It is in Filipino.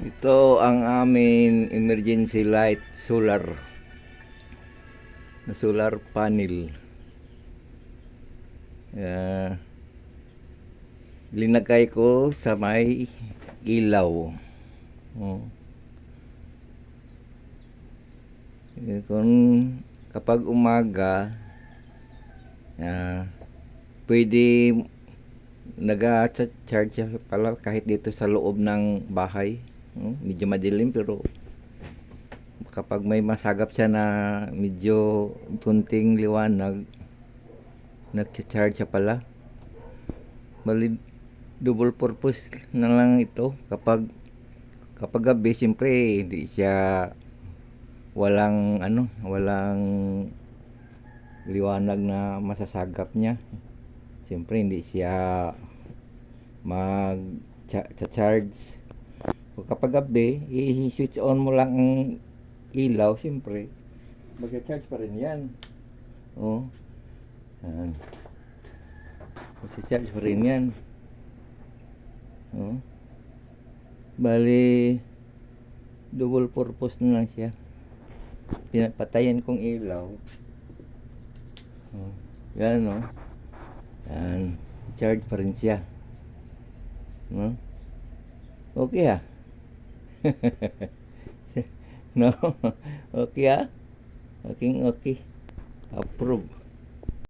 Ito ang amin emergency light solar na solar panel. Linagay ko sa may ilaw. Oh. Kung kapag umaga, pwede nag-charge siya pala kahit dito sa loob ng bahay. Medyo madilim pero kapag may masagap siya na medyo tunting liwanag, nag-charge siya pala. Bali, double purpose na lang ito. Kapag gabi, siyempre hindi siya walang liwanag na masasagap niya. Siyempre hindi siya mag-charge. Kapag gabi, i-switch on mo lang ang ilaw, siyempre mag-charge pa rin yan. Mag-charge pa rin yan. Bali, double purpose na lang siya. Pinapatayan kong ilaw. Yan, yan, charge pa rin siya. Okay ha. No? Okay ha? Okay. Approve.